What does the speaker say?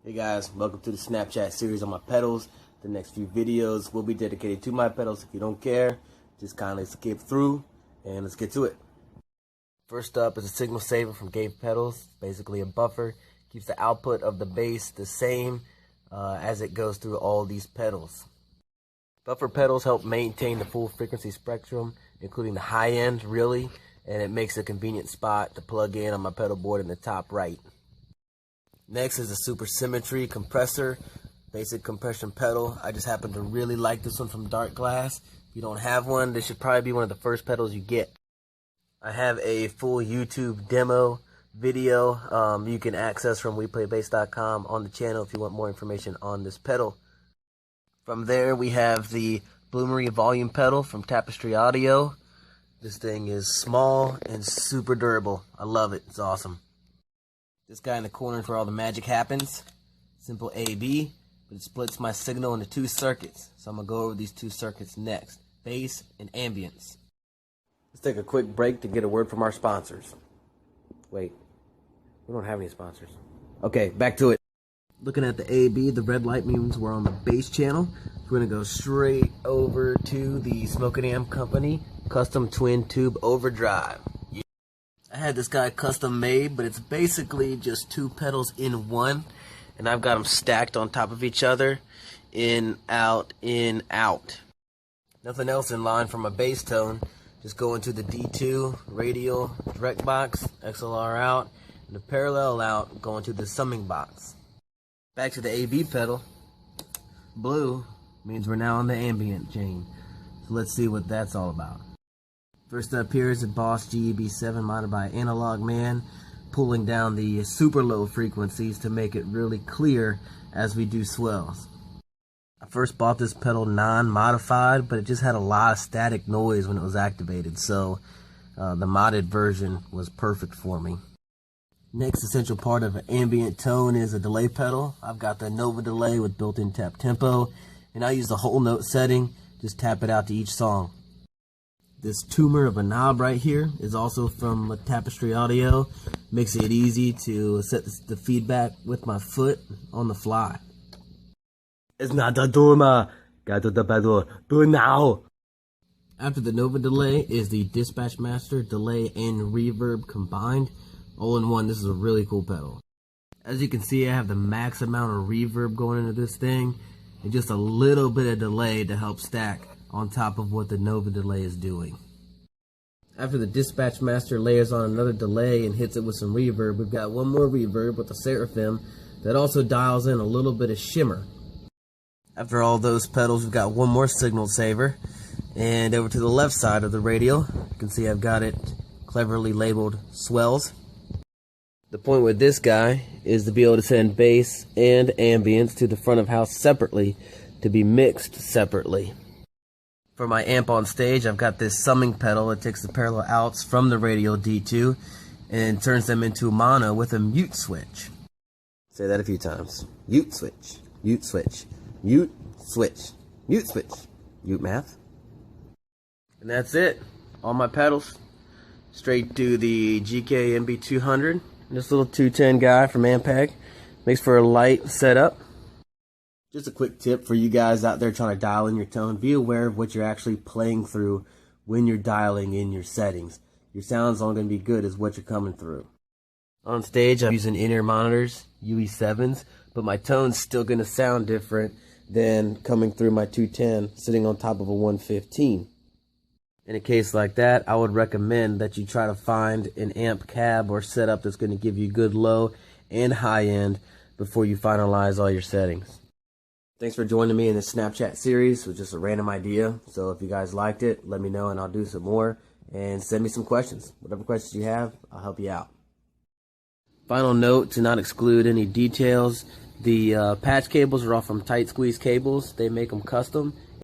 Hey guys, welcome to the Snapchat series on my pedals. The next few videos will be dedicated to my pedals. If you don't care, just kindly skip through and let's get to it. First up is a signal saver from Gave Pedals, basically a buffer. Keeps the output of the bass the same as it goes through all these pedals. Buffer pedals help maintain the full frequency spectrum, including the high end really, and it makes a convenient spot to plug in on my pedal board in the top right. Next is a Super Symmetry compressor, basic compression pedal. I just happen to really like this one from Dark Glass. If you don't have one, this should probably be one of the first pedals you get. I have a full YouTube demo video you can access from WePlayBass.com on the channel if you want more information on this pedal. From there we have the Bloomery volume pedal from Tapestry Audio. This thing is small and super durable. I love it. It's awesome. This guy in the corner is where all the magic happens. Simple A-B, but it splits my signal into two circuits. So I'm going to go over these two circuits next. Bass and ambience. Let's take a quick break to get a word from our sponsors. Wait, we don't have any sponsors. Okay, back to it. Looking at the A-B, the red light means we're on the bass channel. We're going to go straight over to the Smoke and Amp Company Custom Twin Tube Overdrive. I had this guy custom made, but it's basically just two pedals in one, and I've got them stacked on top of each other, in, out, in, out. Nothing else in line for my bass tone. Just go into the D2 radial direct box, XLR out, and the parallel out, go into the summing box. Back to the A-B pedal. Blue means we're now on the ambient chain. So let's see what that's all about. First up here is a Boss GEB7 mounted by Analog Man, pulling down the super low frequencies to make it really clear as we do swells. I first bought this pedal non-modified, but it just had a lot of static noise when it was activated, so the modded version was perfect for me. Next essential part of an ambient tone is a delay pedal. I've got the Nova delay with built-in tap tempo, and I use the whole note setting, just tap it out to each song. This tumor of a knob right here is also from Tapestry Audio. Makes it easy to set the feedback with my foot on the fly. It's not a tumor. Go to the pedal. Do it now. After the Nova delay is the Dispatch Master delay and reverb combined. All in one. This is a really cool pedal. As you can see, I have the max amount of reverb going into this thing, and just a little bit of delay to help stack on top of what the Nova delay is doing. After the Dispatch Master layers on another delay and hits it with some reverb, we've got one more reverb with the Seraphim that also dials in a little bit of shimmer. After all those pedals, we've got one more signal saver. And over to the left side of the radial, you can see I've got it cleverly labeled swells. The point with this guy is to be able to send bass and ambience to the front of house separately to be mixed separately. For my amp on stage, I've got this summing pedal that takes the parallel outs from the radial D2 and turns them into mono with a mute switch. Say that a few times. Mute switch, mute switch, mute switch, mute switch, mute math. And that's it. All my pedals. Straight to the GK MB200. This little 210 guy from Ampeg. Makes for a light setup. Just a quick tip for you guys out there trying to dial in your tone. Be aware of what you're actually playing through when you're dialing in your settings. Your sound's only going to be good as what you're coming through. On stage, I'm using in-ear monitors, UE7s, but my tone's still going to sound different than coming through my 210 sitting on top of a 115. In a case like that, I would recommend that you try to find an amp cab or setup that's going to give you good low and high end before you finalize all your settings. Thanks for joining me in this Snapchat series. It was just a random idea. So if you guys liked it, let me know and I'll do some more. And send me some questions. Whatever questions you have, I'll help you out. Final note, to not exclude any details, the patch cables are all from Tight Squeeze Cables. They make them custom.